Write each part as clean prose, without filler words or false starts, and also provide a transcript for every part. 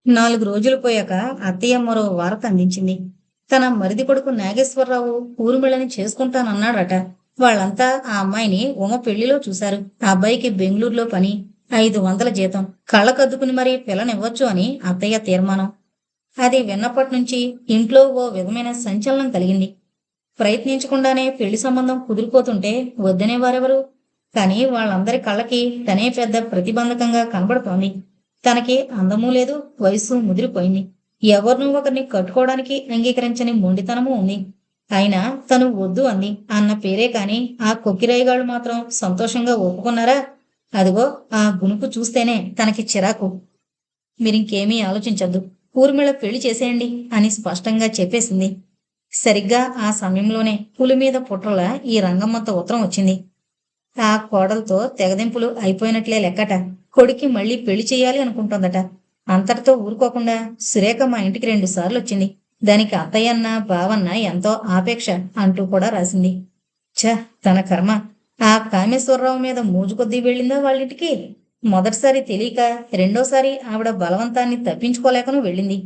4 రోజులు పోయాక అత్తయ్య మరో వార్త అందించింది. తన మరిది కొడుకు నాగేశ్వరరావు ఊర్మిళని చేసుకుంటానన్నాడట. వాళ్ళంతా ఆ అమ్మాయిని ఉమ పెళ్లిలో చూశారు. ఆ అబ్బాయికి బెంగళూరులో పని, 500 జీతం, కళ్ళకద్దుకుని మరీ పిల్లనివ్వచ్చు అని అత్తయ్య తీర్మానం. అది విన్నప్పటి నుంచి ఇంట్లో ఓ విధమైన సంచలనం కలిగింది. ప్రయత్నించకుండానే పెళ్లి సంబంధం కుదిరిపోతుంటే వద్దనేవారెవరు? కానీ వాళ్ళందరి కళ్ళకి తనే పెద్ద ప్రతిబంధకంగా కనబడుతోంది. తనకి అందమూ లేదు, వయస్సు ముదిరిపోయింది. ఎవరినో ఒకరిని కట్టుకోవడానికి అంగీకరించని మొండితనమూ ఉంది. అయినా తను వద్దు అంది అన్న పేరే కాని ఆ కొక్కిరాయిగాళ్ళు మాత్రం సంతోషంగా ఒప్పుకున్నారా? అదిగో ఆ గుణుకు చూస్తేనే తనకి చిరాకు. మీరింకేమీ ఆలోచించొద్దు, ఊర్మిళ పెళ్లి చేసేయండి అని స్పష్టంగా చెప్పేసింది. సరిగ్గా ఆ సమయంలోనే పులి మీద పుట్రల ఈ రంగమ్మతో ఉత్తరం వచ్చింది. ఆ కోడలతో తెగదెంపులు అయిపోయినట్లే లెక్కట. కొడుక్కి మళ్ళీ పెళ్లి చెయ్యాలి అనుకుంటోందట. అంతటితో ఊరుకోకుండా సురేఖ మా ఇంటికి 2 సార్లు వచ్చింది. దానికి అత్తయ్యన్న బావన్న ఎంతో ఆపేక్ష అంటూ కూడా రాసింది. ఛ, తన కర్మ. ఆ కామేశ్వరరావు మీద మోజు కొద్దీ వెళ్ళిందా వాళ్ళింటికి? మొదటిసారి తెలియక, రెండోసారి ఆవిడ బలవంతాన్ని తప్పించుకోలేకనూ వెళ్ళింది.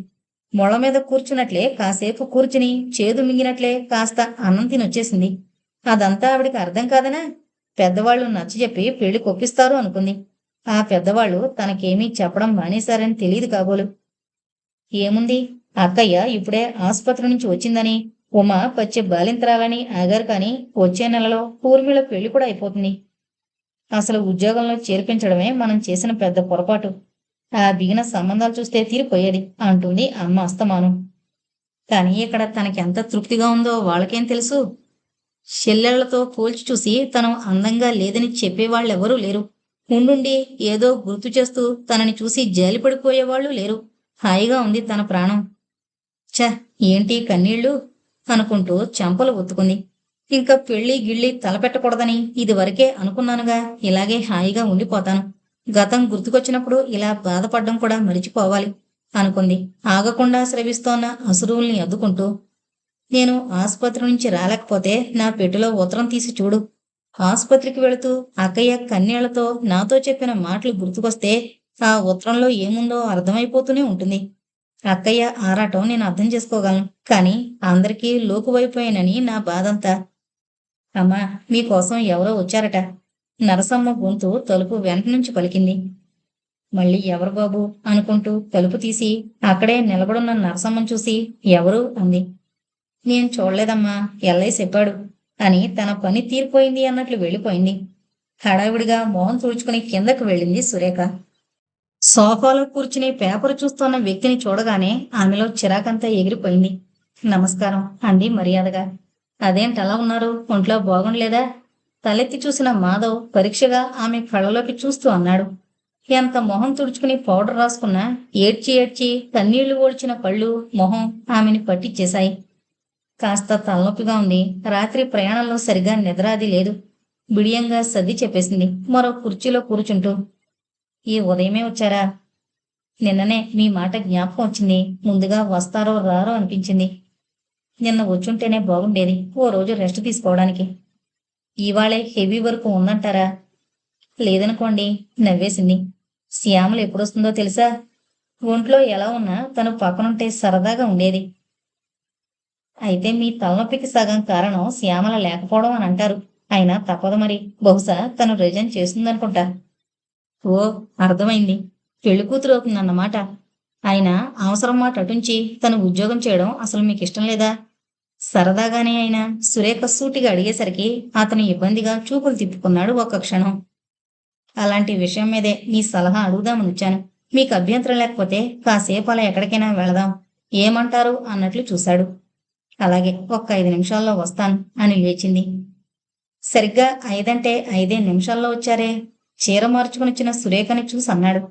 మొళ్ళ మీద కూర్చున్నట్లే కాసేపు కూర్చుని చేదు మింగినట్లే కాస్త అన్నం తినొచ్చేసింది. అదంతా ఆవిడికి అర్థం కాదనా? పెద్దవాళ్లు నచ్చజెప్పి పెళ్లి కొప్పిస్తారు అనుకుంది. ఆ పెద్దవాళ్లు తనకేమీ చెప్పడం మానేశారని తెలియదు కాబోలు. ఏముంది, అక్కయ్య ఇప్పుడే ఆసుపత్రి నుంచి వచ్చిందని, ఉమ పచ్చి బాలింతరాలని ఆగారు కాని వచ్చే నెలలో ఊర్మిళ పెళ్లి కూడా అయిపోతుంది. అసలు ఉద్యోగంలో చేర్పించడమే మనం చేసిన పెద్ద పొరపాటు. ఆ బిగిన సంబంధాలు చూస్తే తీరిపోయేది అంటుంది అమ్మ అస్తమానం. కానీ ఇక్కడ తనకెంత తృప్తిగా ఉందో వాళ్ళకేం తెలుసు? చెల్లెళ్లతో పోల్చి చూసి తను అందంగా లేదని చెప్పేవాళ్ళెవరూ లేరు. ఉండుండి ఏదో గుర్తు చేస్తూ తనని చూసి జాలిపడిపోయేవాళ్లు లేరు. హాయిగా ఉంది తన ప్రాణం. ఛ, ఏంటి కన్నీళ్లు అనుకుంటూ చెంపలు ఒత్తుకుంది. ఇంకా పెళ్లి గిళ్ళి తలపెట్టకూడదని ఇదివరకే అనుకున్నానుగా. ఇలాగే హాయిగా ఉండిపోతాను. గతం గుర్తుకొచ్చినప్పుడు ఇలా బాధపడ్డం కూడా మరిచిపోవాలి అనుకుంది, ఆగకుండా స్రవిస్తోన్న అసురువుల్ని అద్దుకుంటూ. నేను ఆసుపత్రి నుంచి రాలేకపోతే నా పెట్టెలో ఉత్తరం తీసి చూడు. ఆసుపత్రికి వెళుతూ అక్కయ్య కన్నీళ్లతో నాతో చెప్పిన మాటలు గుర్తుకొస్తే ఆ ఉత్తరంలో ఏముందో అర్థమైపోతూనే ఉంటుంది. అక్కయ్య ఆరాటం నేను అర్థం చేసుకోగలను. కానీ అందరికీ లోకువైపోయానని నా బాధంతా. అమ్మా, మీకోసం ఎవరో వచ్చారట. నరసమ్మ గొంతు తలుపు వెనక నుంచి పలికింది. మళ్ళీ ఎవరు బాబు అనుకుంటూ తలుపు తీసి అక్కడే నిలబడున్న నరసమ్మను చూసి ఎవరు అంది. నేను చూడలేదమ్మా, ఎల్లయ్య చెప్పాడు అని తన పని తీరిపోయింది అన్నట్లు వెళ్ళిపోయింది. హడావిడిగా మొహం తుడుచుకుని కిందకు వెళ్ళింది సురేఖ. సోఫాలో కూర్చుని పేపర్ చూస్తున్న వ్యక్తిని చూడగానే ఆమెలో చిరాకంతా ఎగిరిపోయింది. నమస్కారం అంది మర్యాదగా. అదేంటలా ఉన్నారు, ఒంట్లో బాగుండలేదా? తలెత్తి చూసిన మాధవ్ పరీక్షగా ఆమె కళ్ళలోకి చూస్తూ అన్నాడు. ఎంత మొహం తుడుచుకుని పౌడర్ రాసుకున్నా ఏడ్చి ఏడ్చి కన్నీళ్లు ఓడ్చిన కళ్ళు, మొహం ఆమెని పట్టించేశాయి. కాస్త తలనొప్పిగా ఉంది. రాత్రి ప్రయాణంలో సరిగా నిద్రాది లేదు. బిడియంగా సర్ది చెప్పేసింది మరో కుర్చీలో కూర్చుంటూ. ఈ ఉదయమే వచ్చారా? నిన్ననే మీ మాట జ్ఞాపకం వచ్చింది. ముందుగా వస్తారో రారో అనిపించింది. నిన్న వచ్చుంటేనే బాగుండేది, ఓ రోజు రెస్ట్ తీసుకోవడానికి. ఇవాళే హెవీ వర్క్ ఉందంటారా? లేదనుకోండి, నవ్వేసింది. శ్యామలు ఎప్పుడొస్తుందో తెలుసా? ఒంట్లో ఎలా ఉన్నా తను పక్కనుంటే సరదాగా ఉండేది. అయితే మీ తలనొప్పికి సగం కారణం శ్యామల లేకపోవడం అని అంటారు. అయినా తప్పదు మరి. బహుశా తను రిజైన్ చేస్తుందనుకుంటా. ఓ, అర్థమైంది. పెళ్లి కూతురు అవుతుందన్నమాట. అయినా అవసరం మాట అటుంచి తను ఉద్యోగం చేయడం అసలు మీకు ఇష్టం లేదా? సరదాగానే అయినా సురేఖ సూటిగా అడిగేసరికి అతను ఇబ్బందిగా చూపులు తిప్పుకున్నాడు ఒక్క క్షణం. అలాంటి విషయం మీదే మీ సలహా అడుగుదామని వచ్చాను. మీకు అభ్యంతరం లేకపోతే కాసేపు అలా ఎక్కడికైనా వెళదాం. ఏమంటారు అన్నట్లు చూశాడు. అలాగే, ఒక్క 5 నిమిషాల్లో వస్తాను అని లేచింది. సరిగ్గా 5 అంటే 5 నిమిషాల్లో వచ్చారే. చీర మార్చుకునిచ్చిన సురేఖని చూసి అన్నాడు.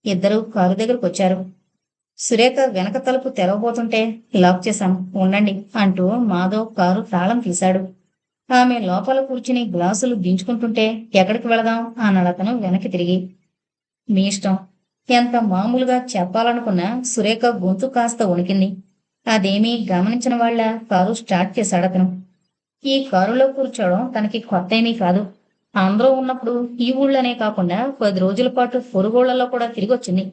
ఇద్దరూ కారు దగ్గరకొచ్చారు. సురేఖ వెనక తలుపు తెరవబోతుంటే లాక్ చేశాం, ఉండండి అంటూ మాధవ్ కారు తాళం తీశాడు. ఆమె లోపల కూర్చుని గ్లాసులు దించుకుంటుంటే ఎక్కడికి వెళదాం అన్నాడతను వెనక్కి తిరిగి. మీ ఇష్టం. ఎంత మామూలుగా చెప్పాలనుకున్నా సురేఖ గొంతు కాస్త వణికింది. అదేమీ గమనించిన వాళ్ళ కారు స్టార్ట్ చేశాడతను. ఈ కారులో కూర్చోవడం తనకి కొత్త ఏమీ కాదు. అందరూ ఉన్నప్పుడు ఈ ఊళ్ళోనే కాకుండా 10 రోజుల పాటు పొరుగుళ్లలో కూడా తిరిగొచ్చింది.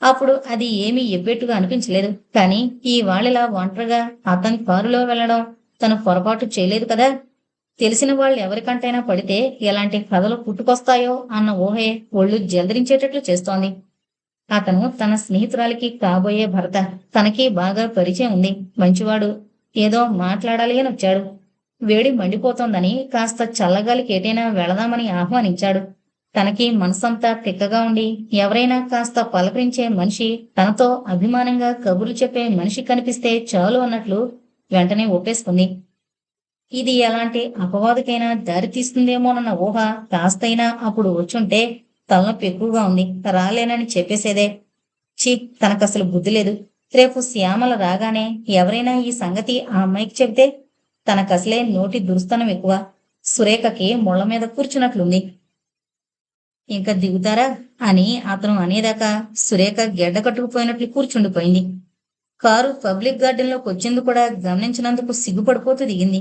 అప్పుడు అది ఏమీ ఎబ్బెట్టుగా అనిపించలేదు. కానీ ఇవాళిలా ఒంటరిగా అతని కారులో వెళ్ళడం తను పొరపాటు చేయలేదు కదా! తెలిసిన వాళ్ళు ఎవరికంటైనా పడితే ఎలాంటి కథలు పుట్టుకొస్తాయో అన్న ఊహే ఒళ్ళు జలదరించేటట్లు చేస్తోంది. అతను తన స్నేహితురాలికి కాబోయే భర్త. తనకి బాగా పరిచయం ఉంది. మంచివాడు. ఏదో మాట్లాడాలి అని వచ్చాడు. వేడి మండిపోతోందని కాస్త చల్లగాలికి ఎటైనా వెళదామని ఆహ్వానించాడు. తనకి మనసంతా తిక్కగా ఉండి ఎవరైనా కాస్త పలకరించే మనిషి, తనతో అభిమానంగా కబుర్లు చెప్పే మనిషి కనిపిస్తే చాలు అన్నట్లు వెంటనే ఒప్పేసుకుంది. ఇది ఎలాంటి అపవాదుకైనా దారి తీస్తుందేమోనన్న ఊహ కాస్తైనా అప్పుడు వచ్చుంటే తలనొప్పి ఎక్కువగా ఉంది. రాలేనని చెప్పేసేదే. ఛీ! తనకసలు బుద్ధి లేదు. రేపు శ్యామల రాగానే ఎవరైనా ఈ సంగతి ఆ అమ్మాయికి చెబితే తనకసలే నోటి దురుస్తనం ఎక్కువ. సురేఖకి ముళ్ళ మీద కూర్చున్నట్లుంది. ఇంక దిగుతారా అని అతను అనేదాకా సురేఖ గెడ్డ కట్టుకుపోయినట్లు కూర్చుండిపోయింది. కారు పబ్లిక్ గార్డెన్లోకి వచ్చింది కూడా గమనించినందుకు సిగ్గుపడిపోతూ దిగింది.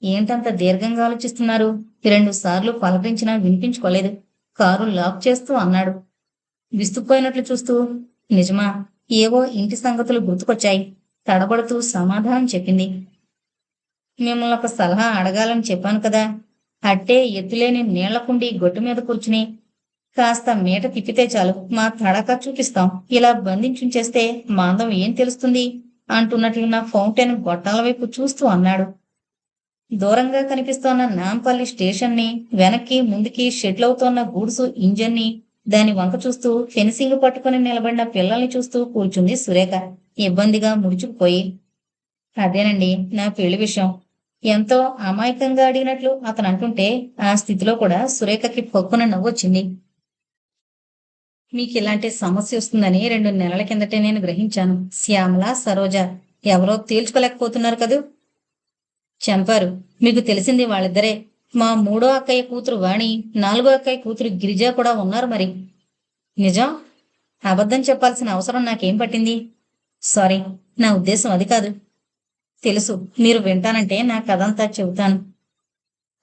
ఏంటంత దీర్ఘంగా ఆలోచిస్తున్నారు? 2 సార్లు పలకరించినా వినిపించుకోలేదు. కారు లాక్ చేస్తూ అన్నాడు విస్తుపోయినట్లు చూస్తూ. నిజమా? ఏవో ఇంటి సంగతులు గుర్తుకొచ్చాయి. తడబడుతూ సమాధానం చెప్పింది. మిమ్మల్ని ఒక సలహా అడగాలని చెప్పాను కదా. అట్టే ఎత్తులేని నీళ్లకుండి గొట్టు మీద కూర్చుని కాస్త మీట తిప్పితే చాలు మా తడక చూపిస్తాం. ఇలా బంధించుంచేస్తే మాందం ఏం తెలుస్తుంది అంటున్నట్లున్న ఫౌంటైన్ గొట్టాల వైపు చూస్తూ అన్నాడు. దూరంగా కనిపిస్తోన్న నాంపల్లి స్టేషన్ని, వెనక్కి ముందుకి షెడ్లవుతోన్న గూడ్సు ఇంజన్ని, దాని వంక చూస్తూ ఫెన్సింగ్ పట్టుకుని నిలబడిన పిల్లల్ని చూస్తూ కూర్చుంది సురేఖ ఇబ్బందిగా ముడుచుకుపోయి. అదేనండి నా పెళ్లి విషయం. ఎంతో అమాయకంగా అడిగినట్లు అతను అంటుంటే ఆ స్థితిలో కూడా సురేఖకి పొక్కున నవ్వొచ్చింది. మీకిలాంటి సమస్య వస్తుందని 2 నెలల కిందటే నేను గ్రహించాను. శ్యామల, సరోజ ఎవరో తేల్చుకోలేకపోతున్నారు కదూ. చంపారు. మీకు తెలిసింది వాళ్ళిద్దరే. మా 3వ అక్కయ్య కూతురు వాణి, 4వ అక్కయ్య కూతురు గిరిజ కూడా ఉన్నారు మరి. నిజం? అబద్ధం చెప్పాల్సిన అవసరం నాకేం పట్టింది? సారీ, నా ఉద్దేశం అది కాదు. తెలుసు, మీరు వింటానంటే నా కథంతా చెబుతాను.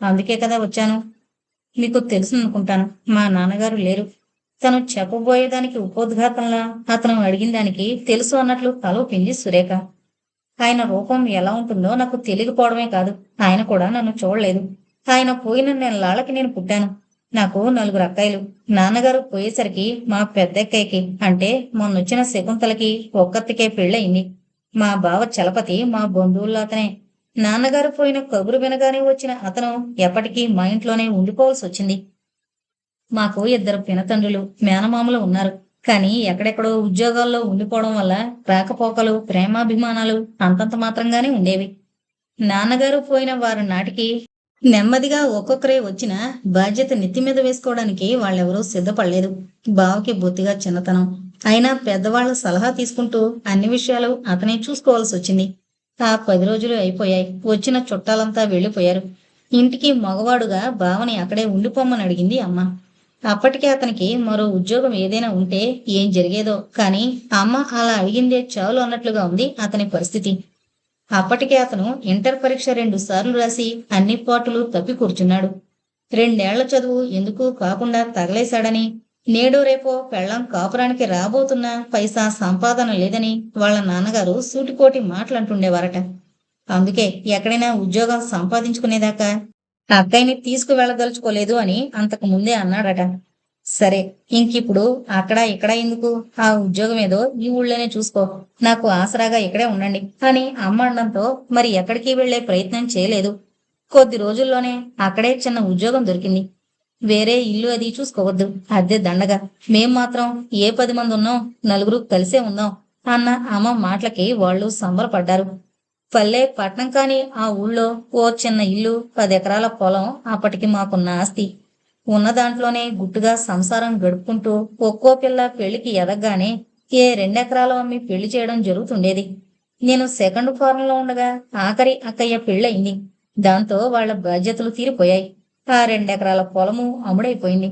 అందుకే కదా వచ్చాను. మీకు తెలుసుననుకుంటాను. మా నాన్నగారు లేరు. తను చెప్పబోయేదానికి ఉపోద్ఘాతంలా అతను అడిగిన దానికి తెలుసు అన్నట్లు తల ఊపింది సురేఖ. ఆయన రూపం ఎలా ఉంటుందో నాకు తెలియకపోవడమే కాదు, ఆయన కూడా నన్ను చూడలేదు. ఆయన పోయిన నెలలాళ్ళకి నేను పుట్టాను. నాకు 4 అక్కాయిలు. నాన్నగారు పోయేసరికి మా పెద్దక్కయ్యకి, అంటే మొన్నొచ్చిన శకుంతలకి ఒక్కతికే పెళ్ళయింది. మా బావ చలపతి మా బంధువుల్లో అతనే. నాన్నగారు పోయిన కబురు వినగానే వచ్చిన అతను ఎప్పటికీ మా ఇంట్లోనే ఉండిపోవాల్సి వచ్చింది. మాకు 2 పినతండ్రులు, మేనమామలు ఉన్నారు. కానీ ఎక్కడెక్కడో ఉద్యోగాల్లో ఉండిపోవడం వల్ల రాకపోకలు, ప్రేమాభిమానాలు అంతంత మాత్రంగానే ఉండేవి. నాన్నగారు పోయిన వారం నాటికి నెమ్మదిగా ఒక్కొక్కరే వచ్చిన బాధ్యత నెత్తి మీద వేసుకోవడానికి వాళ్ళెవరూ సిద్ధపడలేదు. బావకి బొత్తిగా చిన్నతనం. అయినా పెద్దవాళ్ల సలహా తీసుకుంటూ అన్ని విషయాలు అతనే చూసుకోవాల్సి వచ్చింది. ఆ 10 రోజులు అయిపోయాయి. వచ్చిన చుట్టాలంతా వెళ్ళిపోయారు. ఇంటికి మగవాడుగా బావని అక్కడే ఉండిపోమ్మని అడిగింది అమ్మ. అప్పటికే అతనికి మరో ఉద్యోగం ఏదైనా ఉంటే ఏం జరిగేదో, కానీ అమ్మ అలా అడిగిందే చాలు అన్నట్లుగా ఉంది అతని పరిస్థితి. అప్పటికే అతను ఇంటర్ పరీక్ష 2 సార్లు రాసి అన్ని పాటులు తప్పి కూర్చున్నాడు. 2 ఏళ్ల చదువు ఎందుకు కాకుండా తగలేశాడని, నేడో రేపో పెళ్ళాం కాపురానికి రాబోతున్న పైసా సంపాదన లేదని వాళ్ళ నాన్నగారు సూటిపోటి మాటలంటుండేవారట. అందుకే ఎక్కడైనా ఉద్యోగం సంపాదించుకునేదాకా అక్కయ్యని తీసుకువెళ్ళదలుచుకోలేదు అని అంతకు ముందే అన్నాడట. సరే, ఇంకిప్పుడు అక్కడ ఇక్కడ ఎందుకు? ఆ ఉద్యోగం ఏదో ఈ ఊళ్ళోనే చూసుకో. నాకు ఆసరాగా ఇక్కడే ఉండండి అని అమ్మ అనడంతో మరి ఎక్కడికి వెళ్లే ప్రయత్నం చేయలేదు. కొద్ది రోజుల్లోనే అక్కడే చిన్న ఉద్యోగం దొరికింది. వేరే ఇల్లు అది చూసుకోవద్దు, అద్దె దండగా. మేం మాత్రం ఏ 10 మంది ఉన్నాం, నలుగురు కలిసే ఉందాం అన్న అమ్మ మాటలకి వాళ్ళు సంబరపడ్డారు. పల్లె పట్నం కాని ఆ ఊళ్ళో ఓ చిన్న ఇల్లు, 10 ఎకరాల పొలం అప్పటికి మాకున్న ఆస్తి. ఉన్న దాంట్లోనే గుట్టుగా సంసారం గడుపుకుంటూ ఒక్కో పిల్ల పెళ్లికి ఎదగగానే ఏ 2 ఎకరాలు అమ్మి పెళ్లి చేయడం జరుగుతుండేది. నేను సెకండ్ ఫారంలో ఉండగా ఆఖరి అక్కయ్య పెళ్ళయింది. దాంతో వాళ్ల బాధ్యతలు తీరిపోయాయి. ఆ 2 ఎకరాల పొలము అమ్ముడైపోయింది.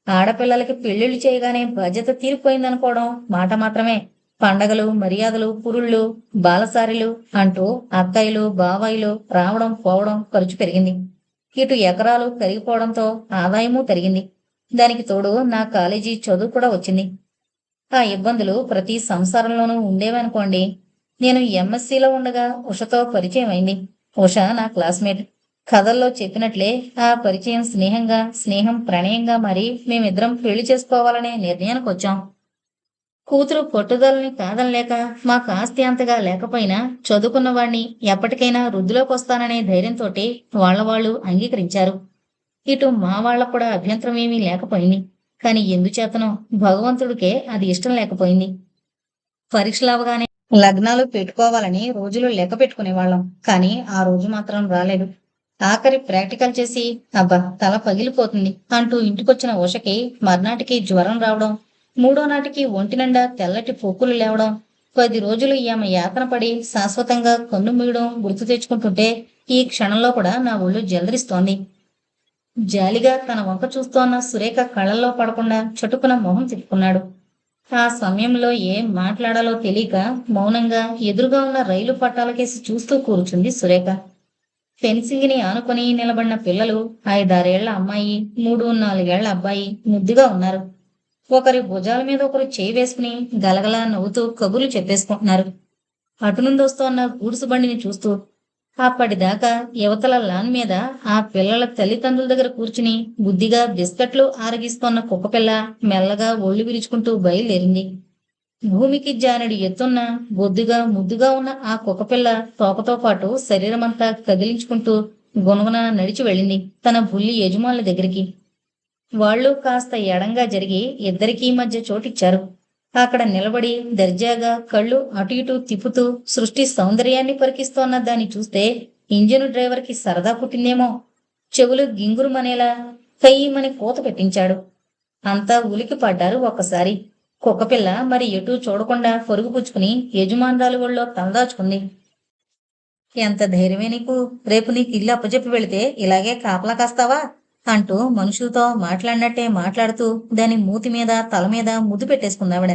ఆడపిల్లలకి పెళ్లిళ్లు చేయగానే బాధ్యత తీరిపోయిందనుకోవడం మాట మాత్రమే. పండగలు, మర్యాదలు, పురుళ్ళు, బాలసారిలు అంటూ అక్కయ్యలు, బావాయిలు రావడం పోవడం ఖర్చు పెరిగింది. ఇటు ఎకరాలు కరిగిపోవడంతో ఆదాయమూ తరిగింది. దానికి తోడు నా కాలేజీ చదువు కూడా వచ్చింది. ఆ ఇబ్బందులు ప్రతి సంసారంలోనూ ఉండేవనుకోండి. నేను ఎంఎస్సీలో ఉండగా ఉషతో పరిచయం అయింది. ఉష నా క్లాస్మేట్. కథల్లో చెప్పినట్లే ఆ పరిచయం స్నేహం ప్రణయంగా మారి మేమిద్దరం పెళ్లి చేసుకోవాలనే నిర్ణయానికొచ్చాం. కూతురు పట్టుదలని కాదనలేక మాకు ఆస్తి అంతగా లేకపోయినా చదువుకున్నవాణ్ణి ఎప్పటికైనా వృద్ధిలోకొస్తాననే ధైర్యంతోటి వాళ్ళు అంగీకరించారు. ఇటు మా వాళ్ళకు కూడా అభ్యంతరం ఏమీ లేకపోయింది. కాని ఎందుచేతనో భగవంతుడికే అది ఇష్టం లేకపోయింది. పరీక్షలవగానే లగ్నాలు పెట్టుకోవాలని రోజులు లెక్క పెట్టుకునేవాళ్ళం. కానీ ఆ రోజు మాత్రం రాలేదు. ఆఖరి ప్రాక్టికల్ చేసి అబ్బా తల పగిలిపోతుంది అంటూ ఇంటికొచ్చిన ఉషకి మర్నాటికి జ్వరం రావడం, మూడో నాటికి ఒంటి నిండా తెల్లటి పొక్కులు లేవడం, 10 రోజులు ఈమె యాతన పడి శాశ్వతంగా కన్ను మూయడం గుర్తు తెచ్చుకుంటుంటే ఈ క్షణంలో కూడా నా ఒళ్ళు జలదరిస్తోంది. జాలిగా తన వంక చూస్తోన్న సురేఖ కళ్ళల్లో పడకుండా చటుకున మొహం తిప్పుకున్నాడు. ఆ సమయంలో ఏం మాట్లాడాలో తెలియక మౌనంగా ఎదురుగా ఉన్న రైలు పట్టాలకేసి చూస్తూ కూర్చుంది సురేఖ. ఫెన్సింగ్ ని ఆనుకొని నిలబడిన పిల్లలు 5-6 ఏళ్ల అమ్మాయి, 3-4 ఏళ్ల అబ్బాయి ముద్దుగా ఉన్నారు. ఒకరి భుజాల మీద ఒకరు చేయి వేసుకుని గలగలా నవ్వుతూ కబుర్లు చెప్పేసుకుంటున్నారు. అటు నుండి వస్తోన్న గూడ్సు బండిని చూస్తూ అప్పటిదాకా యువతల లాన్ మీద ఆ పిల్లల తల్లిదండ్రుల దగ్గర కూర్చుని బుద్ధిగా బిస్కట్లు ఆరగిస్తోన్న కుక్కపిల్ల మెల్లగా ఒళ్ళు విరుచుకుంటూ బయలుదేరింది. భూమికి జానెడు ఎత్తున్న బొద్దుగా ముద్దుగా ఉన్న ఆ కుక్కపిల్ల తోకతో పాటు శరీరమంతా కదిలించుకుంటూ గునగున నడిచి వెళ్ళింది తన బుల్లి యజమానుల దగ్గరికి. వాళ్ళు కాస్త ఎడంగా జరిగి ఇద్దరికీ మధ్య చోటిచ్చారు. అక్కడ నిలబడి దర్జాగా కళ్ళు అటు ఇటు తిప్పుతూ సృష్టి సౌందర్యాన్ని పరికిస్తోన్న దాన్ని చూస్తే ఇంజను డ్రైవర్కి సరదా పుట్టిందేమో. చెవులు గింగురుమనేలా కయ్యమని కూత పెట్టించాడు. అంతా ఉలికి పడ్డారు ఒక్కసారి. కుక్కపిల్ల మరి ఎటూ చూడకుండా పొరుగు పుచ్చుకుని యజమానురాలి ఒళ్ళో తలదాచుకుంది. ఎంత ధైర్యమే నీకు? రేపు నీకు ఇల్లు అప్పచెప్పి వెళితే ఇలాగే కాపలా కాస్తావా అంటూ మనుషులతో మాట్లాడినట్టే మాట్లాడుతూ దాని మూతి మీద తల మీద ముద్దు పెట్టేసుకుందావిడ.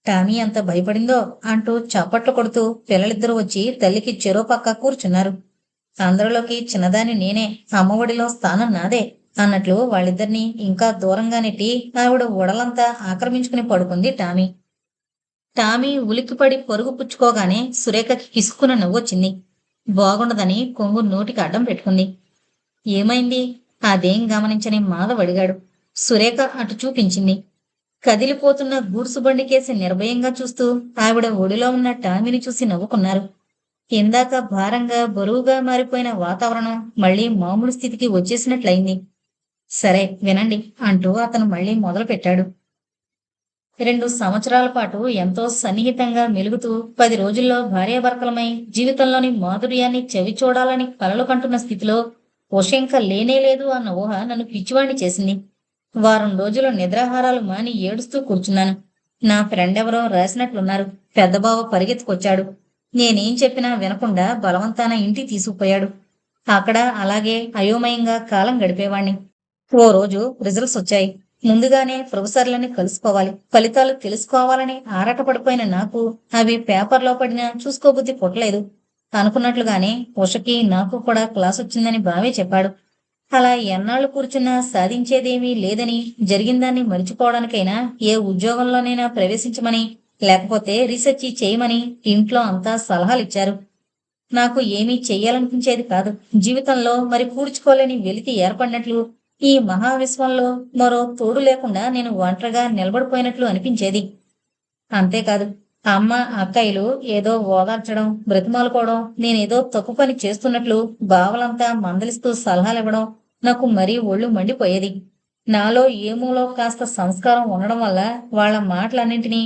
టామీ ఎంత భయపడిందో అంటూ చప్పట్లు కొడుతూ పిల్లలిద్దరూ వచ్చి తల్లికి చెరో పక్క కూర్చున్నారు. అందరిలోకి చిన్నదాన్ని నేనే, అమ్మఒడిలో స్థానం నాదే అన్నట్లు వాళ్ళిద్దరినీ ఇంకా దూరంగా నెట్టి ఆవిడ ఉడలంతా ఆక్రమించుకుని పడుకుంది టామీ. టామీ ఉలిక్కిపడి పరుగు పుచ్చుకోగానే సురేఖకి కిసుక్కున నవ్వొచ్చింది. బాగుండదని కొంగు నోటికి అడ్డం పెట్టుకుంది. ఏమైంది? అదేం గమనించని మాధవ్ అడిగాడు. సురేఖ అటు చూపించింది. కదిలిపోతున్న గూడ్సు బండికేసి నిర్భయంగా చూస్తూ ఆవిడ ఒడిలో ఉన్న టామీని చూసి నవ్వుకున్నారు. ఇందాక భారంగా బరువుగా మారిపోయిన వాతావరణం మళ్లీ మామూలు స్థితికి వచ్చేసినట్లయింది. సరే వినండి అంటూ అతను మళ్లీ మొదలుపెట్టాడు. 2 సంవత్సరాల పాటు ఎంతో సన్నిహితంగా మెలుగుతూ 10 రోజుల్లో భార్యాభర్తలమై జీవితంలోని మాధుర్యాన్ని చవి చూడాలని కలలు కంటున్న స్థితిలో ఉషంక లేనేలేదు అన్న ఊహ నన్ను పిచ్చివాణ్ణి చేసింది. వారం రోజులు నిద్రాహారాలు మాని ఏడుస్తూ కూర్చున్నాను. నా ఫ్రెండ్ ఎవరో రాసినట్లున్నారు. పెద్దబావ పరిగెత్తుకొచ్చాడు. నేనేం చెప్పినా వినకుండా బలవంతాన ఇంటికి తీసుకుపోయాడు. అక్కడ అలాగే అయోమయంగా కాలం గడిపేవాణ్ణి. ఓ రోజు రిజల్ట్స్ వచ్చాయి. ముందుగానే ప్రొఫెసర్లని కలుసుకోవాలి, ఫలితాలు తెలుసుకోవాలని ఆరాటపడిపోయిన నాకు అవి పేపర్లో పడినా చూసుకోబుద్ధి పుట్టలేదు. అనుకున్నట్లుగానే ఉషకి నాకు కూడా క్లాస్ వచ్చిందని బావే చెప్పాడు. అలా ఎన్నాళ్లు కూర్చున్నా సాధించేదేమీ లేదని, జరిగిందాన్ని మరిచిపోవడానికైనా ఏ ఉద్యోగంలోనైనా ప్రవేశించమని, లేకపోతే రీసెర్చ్ చేయమని ఇంట్లో అంతా సలహాలిచ్చారు. నాకు ఏమీ చెయ్యాలనిపించేది కాదు. జీవితంలో మరి పూడ్చుకోలేని వెలితి ఏర్పడినట్లు, ఈ మహావిశ్వంలో మరో తోడు లేకుండా నేను ఒంటరిగా నిలబడిపోయినట్లు అనిపించేది. అంతేకాదు అమ్మ అక్కయ్యలు ఏదో ఓదార్చడం, బ్రతిమాలుకోవడం, నేనేదో తప్పు పని చేస్తున్నట్లు బావలంతా మందలిస్తూ సలహాలివ్వడం నాకు మరీ ఒళ్ళు మండిపోయేది. నాలో ఏమూలో కాస్త సంస్కారం ఉండడం వల్ల వాళ్ల మాటలన్నింటినీ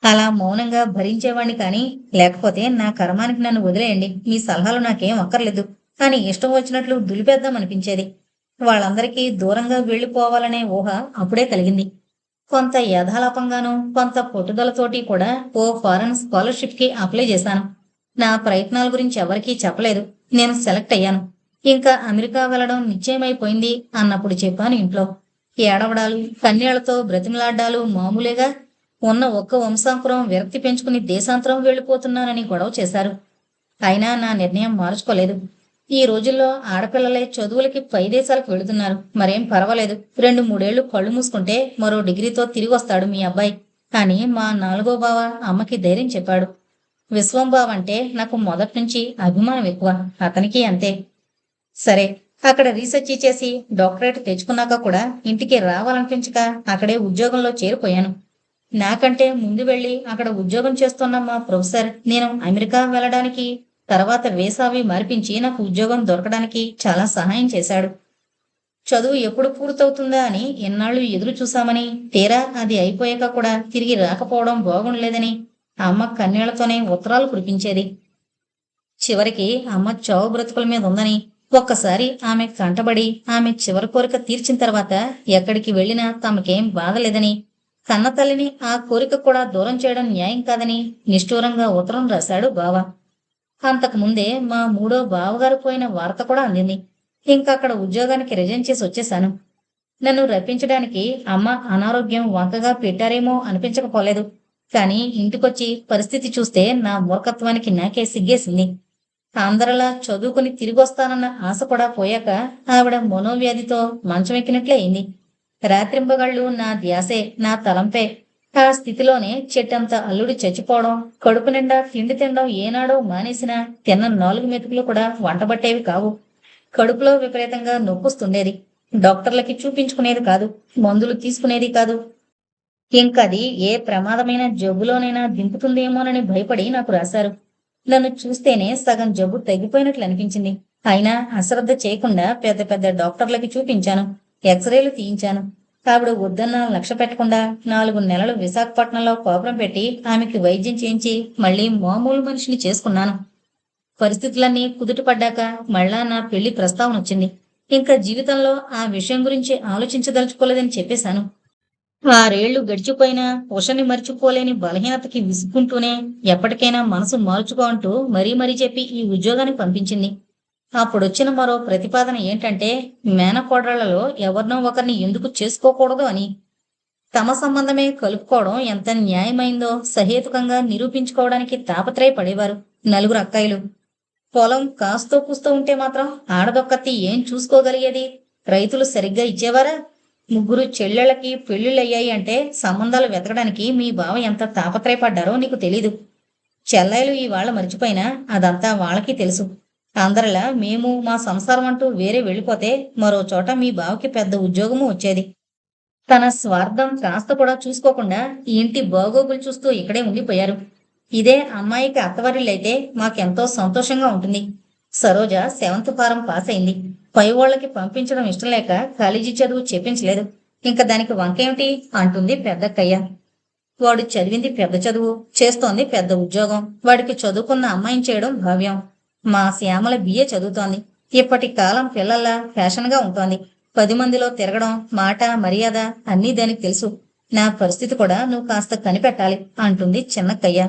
అలా మౌనంగా భరించేవాణ్ణి. కాని లేకపోతే నా కర్మానికి నన్ను వదిలేయండి, మీ సలహాలు నాకేం అక్కర్లేదు అని ఇష్టం వచ్చినట్లు దులిపేద్దామనిపించేది. వాళ్ళందరికీ దూరంగా వెళ్లిపోవాలనే ఊహ అప్పుడే కలిగింది. కొంత యథాలాపంగానూ కొంత పట్టుదలతోటి కూడా ఓ ఫారెన్ స్కాలర్షిప్ కి అప్లై చేశాను. నా ప్రయత్నాల గురించి ఎవరికీ చెప్పలేదు. నేను సెలెక్ట్ అయ్యాను. ఇంకా అమెరికా వెళ్లడం నిశ్చయమైపోయింది అన్నప్పుడు చెప్పాను ఇంట్లో. ఏడవడాలు, కన్నీళ్లతో బ్రతిమలాడ్డాలు మామూలేగా. ఉన్న ఒక్క వంశాంకురం విరక్తి పెంచుకుని దేశాంతరం వెళ్లిపోతున్నానని గొడవ చేశారు. అయినా నా నిర్ణయం మార్చుకోలేదు. ఈ రోజుల్లో ఆడపిల్లలే చదువులకి పై దేశాలకు వెళుతున్నారు. మరేం పర్వాలేదు, 2-3 ఏళ్లు కళ్ళు మూసుకుంటే మరో డిగ్రీతో తిరిగొస్తాడు మీ అబ్బాయి అని మా నాలుగో బావ అమ్మకి ధైర్యం చెప్పాడు. విశ్వం బావ అంటే నాకు మొదటి నుంచి అభిమానం ఎక్కువ. అతనికి అంతే. సరే, అక్కడ రీసెర్చ్ చేసి డాక్టరేట్ తెచ్చుకున్నాక కూడా ఇంటికి రావాలనిపించక అక్కడే ఉద్యోగంలో చేరిపోయాను. నాకంటే ముందు వెళ్ళి అక్కడ ఉద్యోగం చేస్తున్న మా ప్రొఫెసర్ నేను అమెరికా వెళ్ళడానికి, తర్వాత వీసా అవి మార్పించి నాకు ఉద్యోగం దొరకడానికి చాలా సహాయం చేశాడు. చదువు ఎప్పుడు పూర్తవుతుందా అని ఎన్నాళ్ళు ఎదురు చూశామని, తీరా అది అయిపోయాక కూడా తిరిగి రాకపోవడం బాగుండలేదని అమ్మ కన్నీళ్లతోనే ఉత్తరాలు కురిపించేది. చివరికి అమ్మ చావు బ్రతుకుల మీద ఉందని, ఒక్కసారి ఆమె కంటబడి ఆమె చివరి కోరిక తీర్చిన తర్వాత ఎక్కడికి వెళ్ళినా తమకేం బాధ లేదని, కన్న తల్లిని ఆ కోరిక కూడా దూరం చేయడం న్యాయం కాదని నిష్ఠూరంగా ఉత్తరం రాశాడు బావ. అంతకుముందే మా మూడో బావగారు పోయిన వార్త కూడా అందింది. ఇంకక్కడ ఉద్యోగానికి రిజైన్ చేసి వచ్చేశాను. నన్ను రప్పించడానికి అమ్మ అనారోగ్యం వంకగా పెట్టారేమో అనిపించకపోలేదు. కానీ ఇంటికొచ్చి పరిస్థితి చూస్తే నా మూర్ఖత్వానికి నాకే సిగ్గేసింది. అందరిలా చదువుకుని తిరిగొస్తానన్న ఆశ కూడా పోయాక ఆవిడ మనోవ్యాధితో మంచమెక్కినట్లే అయింది. రాత్రింబగళ్ళు నా ధ్యాసే, నా తలంపే. ఆ స్థితిలోనే చెట్టంత అల్లుడు చచ్చిపోవడం, కడుపు నిండా తిండి తినడం ఏనాడో మానేసినా తిన్న 4 మెతుకులు కూడా వంటబట్టేవి కావు. కడుపులో విపరీతంగా నొప్పొస్తుండేది. డాక్టర్లకి చూపించుకునేది కాదు, మందులు తీసుకునేది కాదు. ఇంకది ఏ ప్రమాదమైన జబ్బులోనైనా దింపుతుందేమోనని భయపడి నాకు రాశారు. నన్ను చూస్తేనే సగం జబ్బు తగ్గిపోయినట్లు అనిపించింది. అయినా అశ్రద్ధ చేయకుండా పెద్ద పెద్ద డాక్టర్లకి చూపించాను. ఎక్స్రేలు తీయించాను. ఆవిడ వద్దన్న లక్ష్య పెట్టకుండా 4 నెలలు విశాఖపట్నంలో కాపురం పెట్టి ఆమెకి వైద్యం చేయించి మళ్ళీ మామూలు మనిషిని చేసుకున్నాను. పరిస్థితులన్నీ కుదుటపడ్డాక మళ్ళా నా పెళ్లి ప్రస్తావన వచ్చింది. ఇంకా జీవితంలో ఆ విషయం గురించి ఆలోచించదలుచుకోలేదని చెప్పేశాను. 6 ఏళ్లు గడిచిపోయినా ఉషని మర్చిపోలేని బలహీనతకి విసుక్కుంటూనే ఎప్పటికైనా మనసు మార్చుకో అంటూ మరీ మరీ చెప్పి ఈ ఉద్యోగానికి పంపించింది. అప్పుడొచ్చిన మరో ప్రతిపాదన ఏంటంటే, మేనకోడళ్లలో ఎవరినో ఒకరిని ఎందుకు చేసుకోకూడదు అని. తమ సంబంధమే కలుపుకోవడం ఎంత న్యాయమైందో సహేతుకంగా నిరూపించుకోవడానికి తాపత్రయపడేవారు 4 అక్కాయిలు. పొలం కాస్తో కూస్తో ఉంటే మాత్రం ఆడదొక్కతి ఏం చూసుకోగలిగేది? రైతులు సరిగ్గా ఇచ్చేవారా? 3 చెల్లెళ్ళకి పెళ్లిళ్ళయ్యాయి అంటే సంబంధాలు వెతకడానికి మీ బావ ఎంత తాపత్రయపడ్డారో నీకు తెలీదు. చెల్లెలు ఇవాళ మర్చిపోయినా అదంతా వాళ్ళకి తెలుసు. అందరిలా మేము మా సంసారం అంటూ వేరే వెళ్ళిపోతే మరో చోట మీ బావకి పెద్ద ఉద్యోగము వచ్చేది. తన స్వార్థం కాస్త కూడా చూసుకోకుండా ఈ ఇంటి బాగోగులు చూస్తూ ఇక్కడే ఉండిపోయారు. ఇదే అమ్మాయికి అత్తవారిల్లైతే మాకెంతో సంతోషంగా ఉంటుంది. సరోజ 7th ఫారం పాస్ అయింది. పై వాళ్ళకి పంపించడం ఇష్టం లేక కాలేజీ చదువు చెప్పించలేదు. ఇంకా దానికి వంకేమిటి అంటుంది పెద్దక్కయ్య. వాడు చదివింది పెద్ద చదువు, చేస్తోంది పెద్ద ఉద్యోగం. వాడికి చదువుకున్న అమ్మాయిని చేయడం భావ్యం. మా శ్యామల బిఏ చదువుతోంది. ఇప్పటి కాలం పిల్లల్లా ఫ్యాషన్గా ఉంటోంది. 10 మందిలో తిరగడం, మాట మర్యాద అన్నీ దానికి తెలుసు. నా పరిస్థితి కూడా నువ్వు కాస్త కనిపెట్టాలి అంటుంది చిన్నక్కయ్య.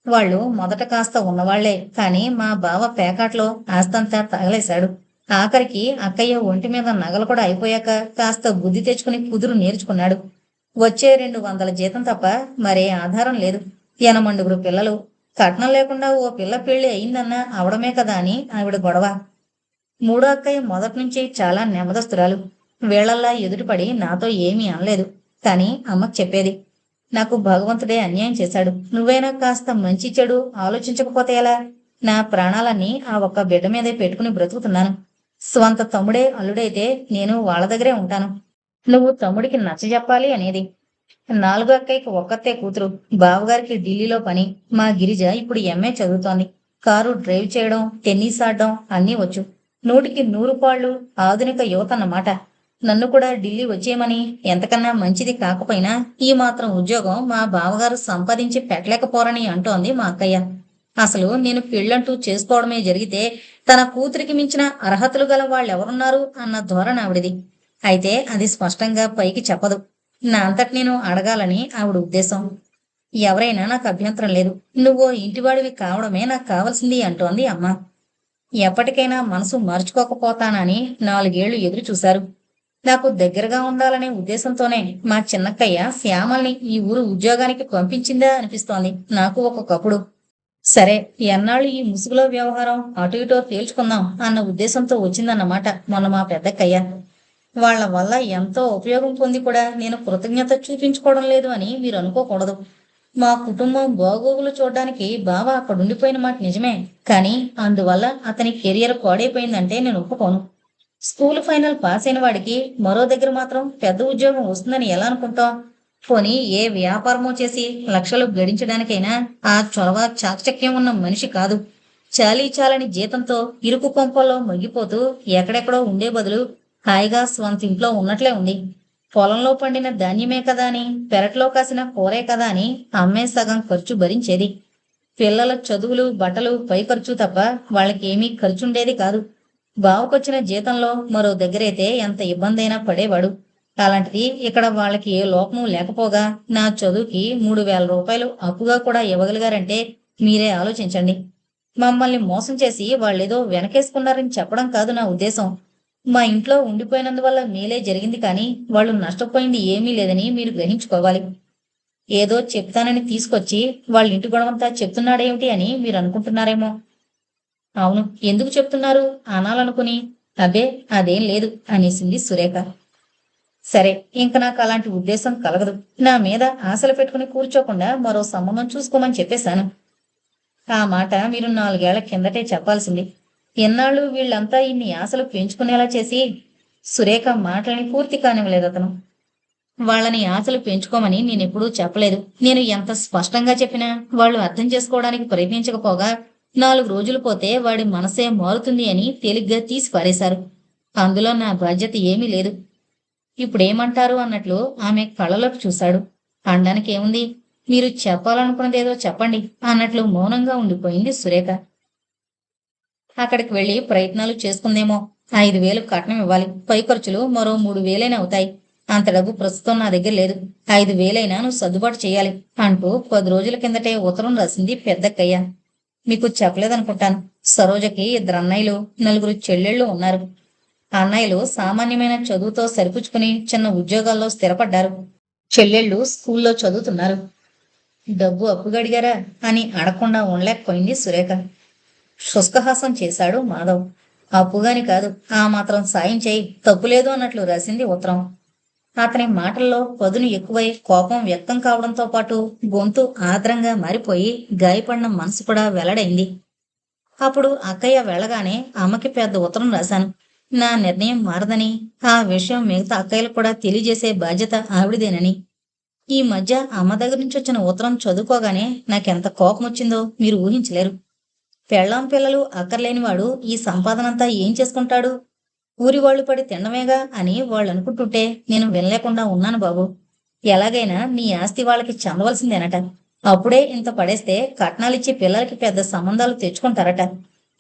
వాళ్ళు మొదట కాస్త ఉన్నవాళ్లే, కానీ మా బావ పేకాట్లో ఆస్తంతా తగలేశాడు. ఆఖరికి అక్కయ్య ఒంటి మీద నగలు కూడా అయిపోయాక కాస్త బుద్ధి తెచ్చుకుని కుదురు నేర్చుకున్నాడు. వచ్చే 200 జీతం తప్ప మరే ఆధారం లేదు. 8 పిల్లలు. కట్నం లేకుండా ఓ పిల్ల పెళ్లి అయిందన్నా అవడమే కదా అని ఆవిడ గొడవ. మూడో అక్కయ్య మొదటి నుంచి చాలా నెమ్మదస్తురాలు. వీళ్లల్లా ఎదుటిపడి నాతో ఏమీ అనలేదు. కానీ అమ్మకు చెప్పేది, నాకు భగవంతుడే అన్యాయం చేశాడు. నువ్వైనా కాస్త మంచి చెడు ఆలోచించకపోతే ఎలా? నా ప్రాణాలన్నీ ఆ ఒక్క బిడ్డ మీదే పెట్టుకుని బ్రతుకుతున్నాను. స్వంత తమ్ముడే అల్లుడైతే నేను వాళ్ళ దగ్గరే ఉంటాను. నువ్వు తమ్ముడికి నచ్చజెప్పాలి అనేది. 4 అక్కయ్యకి ఒక్కతే కూతురు. బావగారికి ఢిల్లీలో పని. మా గిరిజ ఇప్పుడు ఎంఏ చదువుతోంది. కారు డ్రైవ్ చేయడం, టెన్నిస్ ఆడడం అన్నీ వచ్చు. 100కి 100 పాళ్ళు ఆధునిక యువత అన్నమాట. నన్ను కూడా ఢిల్లీ వచ్చేయమని, ఎంతకన్నా మంచిది కాకపోయినా ఈ మాత్రం ఉద్యోగం మా బావగారు సంపాదించి పెట్టలేకపోరని అంటోంది మా అక్కయ్య. అసలు నేను పెళ్ళంటూ చేసుకోవడమే జరిగితే తన కూతురికి మించిన అర్హతలు గల వాళ్ళెవరున్నారు అన్న ధోరణి ఆవిడిది. అయితే అది స్పష్టంగా పైకి చెప్పదు. నా అంతటి నేను అడగాలని ఆవిడ ఉద్దేశం. ఎవరైనా నాకు అభ్యంతరం లేదు. నువ్వో ఇంటివాడివి కావడమే నాకు కావలసింది అంటోంది అమ్మ. ఎప్పటికైనా మనసు మార్చుకోకపోతానని 4 ఏళ్లు ఎదురు చూశారు. నాకు దగ్గరగా ఉండాలనే ఉద్దేశంతోనే మా చిన్నక్కయ్య శ్యామల్ని ఈ ఊరు ఉద్యోగానికి పంపించిందా అనిపిస్తోంది నాకు ఒక్కొక్కప్పుడు. సరే, ఎన్నాళ్ళు ఈ ముసుగులో వ్యవహారం అటు ఇటో తేల్చుకుందాం అన్న ఉద్దేశంతో వచ్చిందన్నమాట మొన్న మా పెద్దక్కయ్య. వాళ్ళ వల్ల ఎంతో ఉపయోగం పొంది కూడా నేను కృతజ్ఞత చూపించుకోవడం లేదు అని మీరు అనుకోకూడదు. మా కుటుంబం బాగోగులు చూడడానికి బావ అక్కడ ఉండిపోయిన మాట నిజమే. కానీ అందువల్ల అతని కెరియర్ పాడైపోయిందంటే నేను ఒప్పుకోను. స్కూల్ ఫైనల్ పాస్ అయిన వాడికి మరో దగ్గర మాత్రం పెద్ద ఉద్యోగం వస్తుందని ఎలా అనుకుంటాం? పోనీ ఏ వ్యాపారమో చేసి లక్షలు గడించడానికైనా ఆ చొరవ చాకచక్యం ఉన్న మనిషి కాదు. చాలీ చాలని జీతంతో ఇరుకు కొంపల్లో మగ్గిపోతూ ఎక్కడెక్కడో ఉండే బదులు హాయిగా స్వంత ఇంట్లో ఉన్నట్లే ఉంది. పొలంలో పండిన ధాన్యమే కదా అని, పెరట్లో కాసిన కూరే కదా అని అమ్మే సగం ఖర్చు భరించేది. పిల్లల చదువులు బట్టలు పై ఖర్చు తప్ప వాళ్ళకేమీ ఖర్చుండేది కాదు. బావకొచ్చిన జీతంలో మరో దగ్గరైతే ఎంత ఇబ్బంది అయినా పడేవాడు. అలాంటిది ఇక్కడ వాళ్ళకి ఏ లోపము లేకపోగా నా చదువుకి 3,000 రూపాయలు అప్పుగా కూడా ఇవ్వగలిగారంటే మీరే ఆలోచించండి. మమ్మల్ని మోసం చేసి వాళ్ళేదో వెనకేసుకున్నారని చెప్పడం కాదు నా ఉద్దేశం. మా ఇంట్లో ఉండిపోయినందువల్ల మేలే జరిగింది కానీ వాళ్ళు నష్టపోయింది ఏమీ లేదని మీరు గ్రహించుకోవాలి. ఏదో చెప్తానని తీసుకొచ్చి వాళ్ళ ఇంటి గొడవంతా చెప్తున్నాడేమిటి అని మీరు అనుకుంటున్నారేమో. అవును, ఎందుకు చెప్తున్నారు అనాలనుకుని. అబ్బే, అదేం లేదు అనేసింది సురేఖ. సరే, ఇంక నాకు అలాంటి ఉద్దేశం కలగదు. నా మీద ఆశలు పెట్టుకుని కూర్చోకుండా మరో సంబంధం చూసుకోమని చెప్పేశాను. ఆ మాట మీరు 4 ఏళ్ల కిందటే చెప్పాల్సింది. ఎన్నాళ్ళు వీళ్ళంతా ఇన్ని ఆశలు పెంచుకునేలా చేసి. సురేఖ మాటలని పూర్తి కానివ్వలేదు అతను. వాళ్ళని ఆశలు పెంచుకోమని నేనెప్పుడూ చెప్పలేదు. నేను ఎంత స్పష్టంగా చెప్పినా వాళ్ళు అర్థం చేసుకోవడానికి ప్రయత్నించకపోగా 4 రోజులు పోతే వాడి మనసే మారుతుంది అని తేలిగ్గా తీసి పారేశారు. అందులో నా బాధ్యత ఏమీ లేదు. ఇప్పుడేమంటారు అన్నట్లు ఆమె కళ్ళలోకి చూశాడు. అనడానికి ఏముంది, మీరు చెప్పాలనుకున్నదేదో చెప్పండి అన్నట్లు మౌనంగా ఉండిపోయింది సురేఖ. అక్కడికి వెళ్లి ప్రయత్నాలు చేసుకుందేమో. 5,000 కట్నం ఇవ్వాలి. పై ఖర్చులు మరో 3,000 అవుతాయి. అంత డబ్బు ప్రస్తుతం నా దగ్గర లేదు. 5,000 నువ్వు సర్దుబాటు చేయాలి అంటూ 10 రోజుల కిందటే ఉత్తరం రాసింది పెద్దక్కయ్య. మీకు చెప్పలేదనుకుంటాను. సరోజకి 2 అన్నయ్యలు, 4 చెల్లెళ్ళు ఉన్నారు. అన్నయ్యలు సామాన్యమైన చదువుతో సరిపుచ్చుకుని చిన్న ఉద్యోగాల్లో స్థిరపడ్డారు. చెల్లెళ్ళు స్కూల్లో చదువుతున్నారు. డబ్బు అప్పుగడిగారా అని అడగకుండా ఉండలేకపోయింది సురేఖ. శుష్కహాసం చేశాడు మాధవ్. అప్పుగాని కాదు, ఆ మాత్రం సాయం చేయి, తప్పులేదు అన్నట్లు రాసింది ఉత్తరం. అతని మాటల్లో పదును ఎక్కువై కోపం వ్యక్తం కావడంతో పాటు గొంతు ఆద్రంగా మారిపోయి గాయపడిన మనసు కూడా వెల్లడైంది. అప్పుడు అక్కయ్య వెళ్ళగానే అమ్మకి పెద్ద ఉత్తరం రాశాను. నా నిర్ణయం మారదని, ఆ విషయం మిగతా అక్కయ్యలు కూడా తెలియజేసే బాధ్యత ఆవిడదేనని. ఈ మధ్య అమ్మ దగ్గర నుంచి వచ్చిన ఉత్తరం చదువుకోగానే నాకెంత కోపం వచ్చిందో మీరు ఊహించలేరు. పెళ్ళాం పిల్లలు అక్కర్లేనివాడు ఈ సంపాదనంతా ఏం చేసుకుంటాడు? ఊరివాళ్లు పడి తినడమేగా అని వాళ్ళు అనుకుంటుంటే నేను వినలేకుండా ఉన్నాను బాబు. ఎలాగైనా నీ ఆస్తి వాళ్ళకి చెందవలసిందేనట. అప్పుడే ఇంత పడేస్తే కట్నాలిచ్చి పిల్లలకి పెద్ద సంబంధాలు తెచ్చుకుంటారట.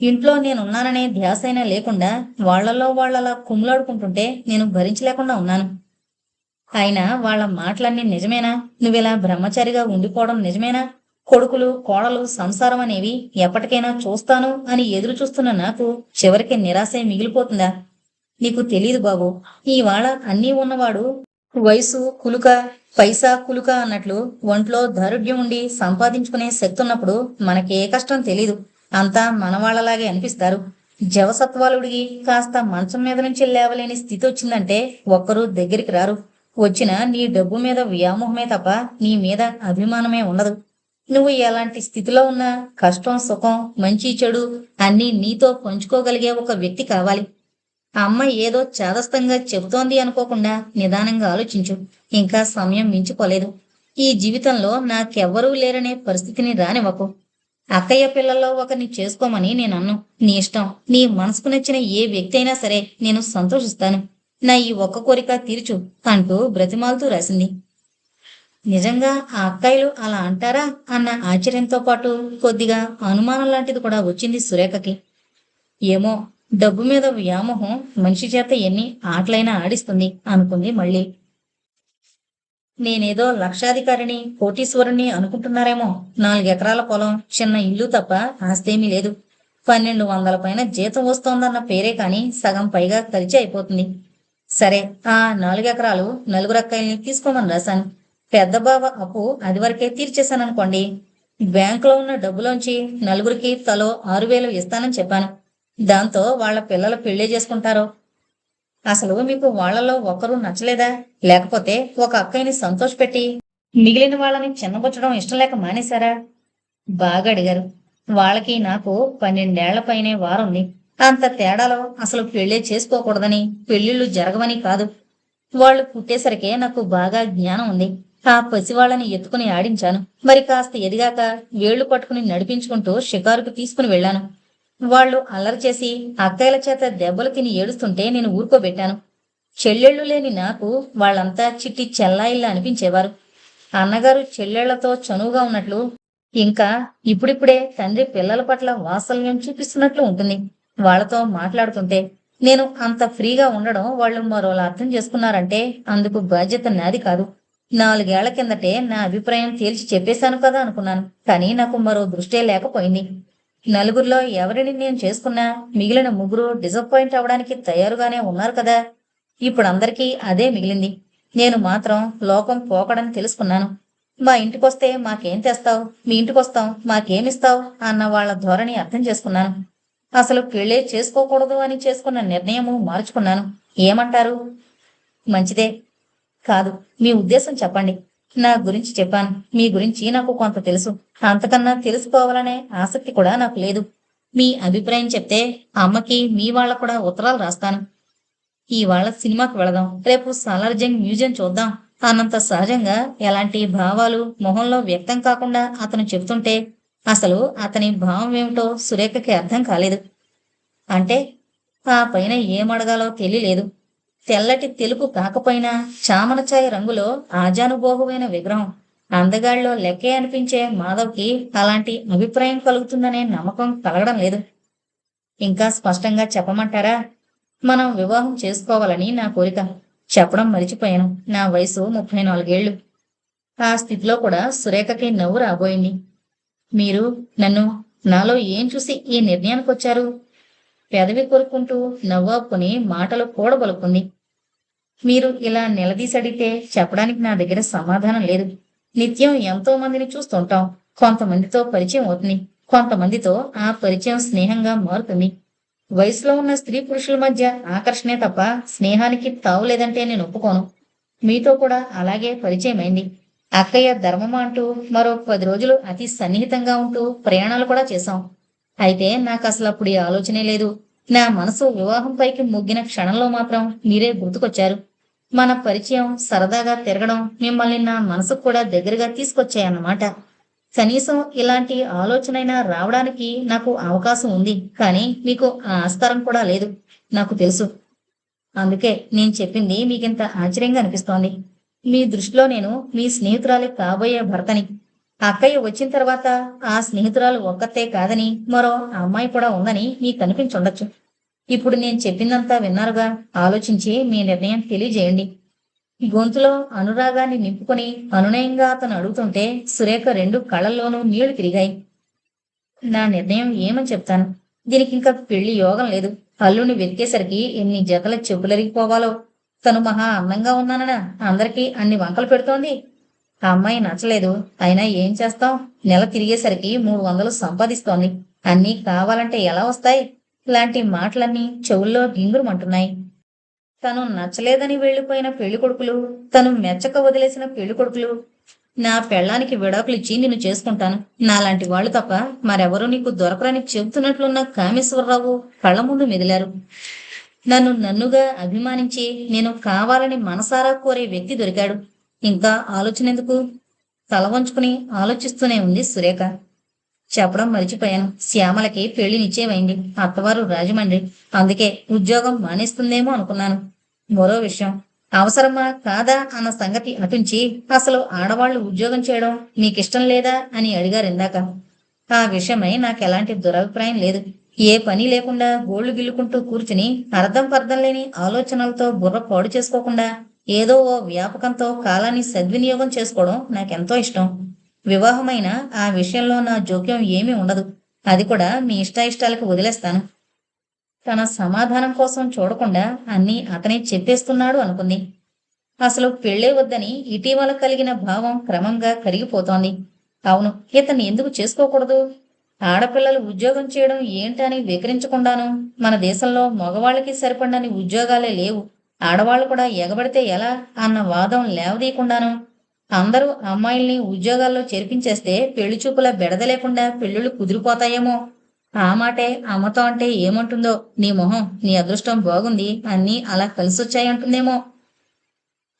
ఇంట్లో నేనున్నాననే ధ్యాసైనా లేకుండా వాళ్లలో వాళ్ళలా కుమ్లాడుకుంటుంటే నేను భరించలేకుండా ఉన్నాను. అయినా వాళ్ళ మాటలన్నీ నిజమేనా? నువ్విలా బ్రహ్మచారిగా ఉండిపోవడం నిజమేనా? కొడుకులు కోడలు సంసారం అనేవి ఎప్పటికైనా చూస్తాను అని ఎదురు చూస్తున్న నాకు చివరికి నిరాశే మిగిలిపోతుందా? నీకు తెలీదు బాబు. ఇవాళ అన్నీ ఉన్నవాడు వయసు కులుక, పైసా కులుక అన్నట్లు ఒంట్లో దారుఢ్యం ఉండి సంపాదించుకునే శక్తి ఉన్నప్పుడు మనకే కష్టం తెలీదు. అంతా మనవాళ్లలాగే అనిపిస్తారు. జవసత్వాలుడిగి కాస్త మంచం మీద నుంచి లేవలేని స్థితి వచ్చిందంటే ఒక్కరూ దగ్గరికి రారు. వచ్చిన నీ డబ్బు మీద వ్యామోహమే తప్ప నీ మీద అభిమానమే ఉండదు. నువ్వు ఎలాంటి స్థితిలో ఉన్నా కష్టం సుఖం మంచి చెడు అన్నీ నీతో పంచుకోగలిగే ఒక వ్యక్తి కావాలి. అమ్మ ఏదో చాదస్తంగా చెబుతోంది అనుకోకుండా నిదానంగా ఆలోచించు. ఇంకా సమయం మించిపోలేదు. ఈ జీవితంలో నాకెవ్వరూ లేరనే పరిస్థితిని రానివ్వకు. అక్కయ్య పిల్లల్లో ఒకరిని చేసుకోమని నేనన్ను. నీ ఇష్టం. నీ మనసుకు నచ్చిన ఏ వ్యక్తి అయినా సరే నేను సంతోషిస్తాను. నా ఈ ఒక్క కోరిక తీర్చు అంటూ బ్రతిమాలుతూ రాసింది. నిజంగా ఆ అక్కాయిలు అలా అంటారా అన్న ఆశ్చర్యంతో పాటు కొద్దిగా అనుమానం లాంటిది కూడా వచ్చింది సురేఖకి. ఏమో, డబ్బు మీద వ్యామోహం మనిషి చేత ఎన్ని ఆటలైనా ఆడిస్తుంది అనుకుంది మళ్ళీ. నేనేదో లక్షాధికారిని కోటీశ్వరుణ్ణి అనుకుంటున్నారేమో. 4 ఎకరాల పొలం, చిన్న ఇల్లు తప్ప ఆస్తేమీ లేదు. 1,200 పైన జీతం వస్తోందన్న పేరే కాని సగం పైగా ఖర్చు అయిపోతుంది. సరే, ఆ 4 ఎకరాలు 4 అక్కాయిల్ని తీసుకోమని రాశాను. పెద్ద బావ అప్పు అది వరకే తీర్చేశాననుకోండి. బ్యాంకులో ఉన్న డబ్బులోంచి 4 తలో 6,000 ఇస్తానని చెప్పాను. దాంతో వాళ్ళ పిల్లల పెళ్లి చేసుకుంటారో. అసలు మీకు వాళ్ళలో ఒకరు నచ్చలేదా? లేకపోతే ఒక అక్కయ్యని సంతోషపెట్టి మిగిలిన వాళ్ళని చిన్నబుచ్చడం ఇష్టం లేక మానేశారా? బాగా అడిగారు. వాళ్ళకి నాకు 12 ఏళ్ల పైనే వారుంది. అంత తేడాలో అసలు పెళ్ళే చేసుకోకూడదని, పెళ్ళిళ్ళు జరగవని కాదు. వాళ్ళు పుట్టేసరికే నాకు బాగా జ్ఞానం ఉంది. ఆ పసివాళ్ళని ఎత్తుకుని ఆడించాను. మరి కాస్త ఎదిగాక వేళ్లు పట్టుకుని నడిపించుకుంటూ షికారుకు తీసుకుని వెళ్ళాను. వాళ్ళు అల్లరి చేసి అక్కయ్యల చేత దెబ్బలు తిని ఏడుస్తుంటే నేను ఊరుకోబెట్టాను. చెల్లెళ్ళు లేని నాకు వాళ్ళంతా చిట్టి చెల్లాయిల్లా అనిపించేవారు. అన్నగారు చెల్లెళ్లతో చనువుగా ఉన్నట్లు, ఇంకా ఇప్పుడిప్పుడే తండ్రి పిల్లల పట్ల వాత్సల్యం చూపిస్తున్నట్లు ఉంటుంది. వాళ్ళతో మాట్లాడుతుంటే నేను అంత ఫ్రీగా ఉండడం వాళ్ళు మరోలా అర్థం చేసుకున్నారంటే అందుకు బాధ్యత నాది కాదు. 4 ఏళ్ల కిందటే నా అభిప్రాయం తేల్చి చెప్పేశాను కదా అనుకున్నాను. కానీ నాకు మరో దృష్టే లేకపోయింది. నలుగురిలో ఎవరిని నేను చేసుకున్నా మిగిలిన ముగ్గురు డిసప్పాయింట్ అవ్వడానికి తయారుగానే ఉన్నారు కదా. ఇప్పుడు అందరికీ అదే మిగిలింది. నేను మాత్రం లోకం పోకడని తెలుసుకున్నాను. మా ఇంటికొస్తే మాకేం తెస్తావు, మీ ఇంటికొస్తాం మాకేమిస్తావు అన్న వాళ్ళ ధోరణి అర్థం చేసుకున్నాను. అసలు పెళ్ళే చేసుకోకూడదు అని చేసుకున్న నిర్ణయము మార్చుకున్నాను. ఏమంటారు? మంచిదే. కాదు, మీ ఉద్దేశం చెప్పండి. నా గురించి చెప్పాను. మీ గురించి నాకు కొంత తెలుసు. అంతకన్నా తెలుసుకోవాలనే ఆసక్తి కూడా నాకు లేదు. మీ అభిప్రాయం చెప్తే అమ్మకి మీ వాళ్ళ కూడా ఉత్తరాలు రాస్తాను. ఇవాళ సినిమాకి వెళదాం, రేపు సాలార్జంగ్ మ్యూజియం చూద్దాం అన్నంత సహజంగా ఎలాంటి భావాలు మొహంలో వ్యక్తం కాకుండా అతను చెబుతుంటే అసలు అతని భావం ఏమిటో సురేఖకి అర్థం కాలేదు. అంటే ఆ పైన ఏమడగాలో తెలియలేదు. తెల్లటి తెలుపు కాకపోయినా చామనఛాయ రంగులో ఆజానుబోహువైన విగ్రహం. అందగాళ్ళలో లెక్కే అనిపించే మాధవ్కి అలాంటి అభిప్రాయం కలుగుతుందనే నమ్మకం కలగడం లేదు. ఇంకా స్పష్టంగా చెప్పమంటారా? మనం వివాహం చేసుకోవాలని నా కోరిక. చెప్పడం మరిచిపోయాను. నా వయసు 34 ఏళ్లు. ఆ స్థితిలో కూడా సురేఖకి నవ్వు రాబోయింది. మీరు నన్ను నాలో ఏం చూసి ఈ నిర్ణయానికి వచ్చారు? పెదవి కొరుక్కుంటూ నవ్వాపుని మాటలు కూడబలుకుంది. మీరు ఇలా నిలదీసి అడిగితే చెప్పడానికి నా దగ్గర సమాధానం లేదు. నిత్యం ఎంతో మందిని చూస్తుంటాం. కొంతమందితో పరిచయం అవుతుంది. కొంతమందితో ఆ పరిచయం స్నేహంగా మారుతుంది. వయసులో ఉన్న స్త్రీ పురుషుల మధ్య ఆకర్షణే తప్ప స్నేహానికి తావులేదంటే నేను ఒప్పుకోను. మీతో కూడా అలాగే పరిచయం అయింది. అక్కయ్య ధర్మమా అంటూ మరో 10 రోజులు అతి సన్నిహితంగా ఉంటూ ప్రయాణాలు కూడా చేశాం. అయితే నాకు అసలు అప్పుడు ఈ ఆలోచనే లేదు. నా మనసు వివాహం పైకి మొగ్గిన క్షణంలో మాత్రం మీరే గుర్తుకొచ్చారు. మన పరిచయం, సరదాగా తిరగడం మిమ్మల్ని నా మనసుకు కూడా దగ్గరగా తీసుకొచ్చాయన్నమాట. కనీసం ఇలాంటి ఆలోచనైనా రావడానికి నాకు అవకాశం ఉంది. కానీ మీకు ఆ ఆస్కారం కూడా లేదు. నాకు తెలుసు. అందుకే నేను చెప్పింది మీకింత ఆశ్చర్యంగా అనిపిస్తోంది. మీ దృష్టిలో నేను మీ స్నేహితురాలి కాబోయే భర్తని. అక్కయ్య వచ్చిన తర్వాత ఆ స్నేహితురాలు ఒక్కతే కాదని మరో అమ్మాయి కూడా ఉందని మీకు అనిపించుండొచ్చు. ఇప్పుడు నేను చెప్పిందంతా విన్నారుగా. ఆలోచించి మీ నిర్ణయం తెలియజేయండి. గొంతులో అనురాగాన్ని నింపుకొని అనునయంగా అతను అడుగుతుంటే సురేఖ 2 కళ్ళల్లోనూ నీళ్లు తిరిగాయి. నా నిర్ణయం ఏమని చెప్తాను? దీనికింకా పెళ్లి యోగం లేదు. అల్లుని వెతికేసరికి ఎన్ని జతల చెప్పులరిగిపోవాలో. తను మహా అందంగా ఉన్నాననా అందరికీ అన్ని వంకలు పెడుతోంది. ఆ అమ్మాయి నచ్చలేదు. అయినా ఏం చేస్తాం? నెల తిరిగేసరికి 300 సంపాదిస్తోంది. అన్నీ కావాలంటే ఎలా వస్తాయి? ఇలాంటి మాటలన్నీ చెవుల్లో గింగురుమంటున్నాయి. తను నచ్చలేదని వెళ్లిపోయిన పెళ్లికొడుకులు, తను మెచ్చక వదిలేసిన పెళ్లికొడుకులు, నా పెళ్ళానికి విడాకులిచ్చి నిన్ను చేసుకుంటాను, నాలాంటి వాళ్ళు తప్ప మరెవరూ నీకు దొరకరని చెబుతున్నట్లున్న కామేశ్వరరావు కళ్ళ ముందు మెదిలారు. నన్ను నన్నుగా అభిమానించి నేను కావాలని మనసారా కోరే వ్యక్తి దొరికాడు. ఇంకా ఆలోచన ఎందుకు? తల వంచుకుని ఆలోచిస్తూనే ఉంది సురేఖ. చెప్పడం మరిచిపోయాను. శ్యామలకి పెళ్లి నిశ్చయమైంది. అత్తవారు రాజమండ్రి. అందుకే ఉద్యోగం మానేస్తుందేమో అనుకున్నాను. మరో విషయం, అవసరమా కాదా అన్న సంగతి అటుంచి అసలు ఆడవాళ్లు ఉద్యోగం చేయడం మీకిష్టం లేదా అని అడిగారు ఇందాక. ఆ విషయమై నాకెలాంటి దురభిప్రాయం లేదు. ఏ పని లేకుండా గోళ్లు గిల్లుకుంటూ కూర్చుని అర్థం పర్థం లేని ఆలోచనలతో బుర్ర పాడు చేసుకోకుండా ఏదో ఓ వ్యాపకంతో కాలాన్ని సద్వినియోగం చేసుకోవడం నాకెంతో ఇష్టం. వివాహమైన ఆ విషయంలో నా జోక్యం ఏమీ ఉండదు. అది కూడా మీ ఇష్టాయిష్టాలకు వదిలేస్తాను. తన సమాధానం కోసం చూడకుండా అన్నీ అతనే చెప్పేస్తున్నాడు అనుకుంది. అసలు పెళ్ళే వద్దని ఇటీవల కలిగిన భావం క్రమంగా కరిగిపోతోంది. అవును, ఇతన్ని ఎందుకు చేసుకోకూడదు? ఆడపిల్లలు ఉద్యోగం చేయడం ఏంటని వికరించకుండాను, మన దేశంలో మగవాళ్ళకి సరిపడని ఉద్యోగాలే లేవు, ఆడవాళ్ళు కూడా ఎగబడితే ఎలా అన్న వాదం లేవదీయకుండాను, అందరూ అమ్మాయిల్ని ఉద్యోగాల్లో చేర్పించేస్తే పెళ్లి చూపుల బెడద లేకుండా పెళ్ళిళ్ళు కుదిరిపోతాయేమో. ఆ మాటే అమ్మతో అంటే ఏమంటుందో, నీ మొహం, నీ అదృష్టం బాగుంది అన్నీ అలా కలిసొచ్చాయంటుందేమో.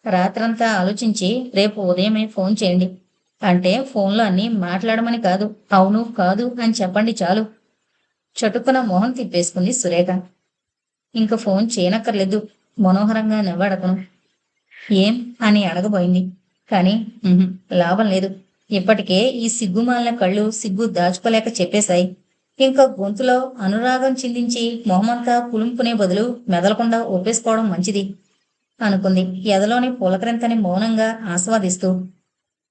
రాత్రంతా ఆలోచించి రేపు ఉదయమే ఫోన్ చేయండి అంటే ఫోన్లో అన్నీ మాట్లాడమని కాదు, అవును కాదు అని చెప్పండి చాలు. చటుక్కున మొహం తిప్పేసుకుంది సురేఖ. ఇంక ఫోన్ చేయనక్కర్లేదు, మనోహరంగా నవ్వాడతను. ఏం అని అడగబోయింది. కానీ ఉహుం, లాభం లేదు. ఇప్పటికే ఈ సిగ్గుమాలిన కళ్ళు సిగ్గు దాచుకోలేక చెప్పేశాయి. ఇంకా గొంతులో అనురాగం చిందించి మొహమంతా పులుముకునే బదులు మెదలకుండా ఒప్పేసుకోవడం మంచిది అనుకుంది, ఎదలోని పులకరింతని మౌనంగా ఆస్వాదిస్తూ.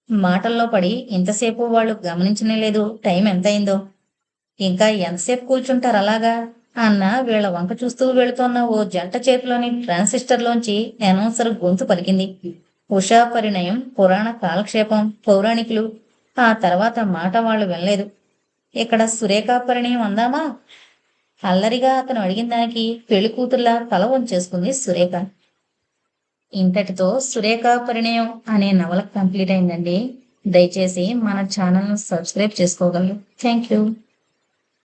మాటల్లో పడి ఇంతసేపు వాళ్ళు గమనించనే లేదు టైం ఎంతయిందో. ఇంకా ఎంతసేపు కూర్చుంటారు అలాగా అన్న వీళ్ల వంక చూస్తూ వెళుతోన్న ఓ జంట చేతిలోని ట్రాన్సిస్టర్లోంచి అనౌన్సర్ గొంతు పలికింది. ఉషా పరిణయం, పురాణ కాలక్షేపం, పౌరాణికులు. ఆ తర్వాత మాట వాళ్ళు వినలేదు. ఇక్కడ సురేఖా పరిణయం అందామా? అల్లరిగా అతను అడిగిన దానికి పెళ్లి కూతుర్లా తల వంచేసుకుంది సురేఖ. ఇంతటితో సురేఖ పరిణయం అనే నవల కంప్లీట్ అయిందండి. దయచేసి మన ఛానల్ను సబ్స్క్రైబ్ చేసుకోగలరు. Thank you.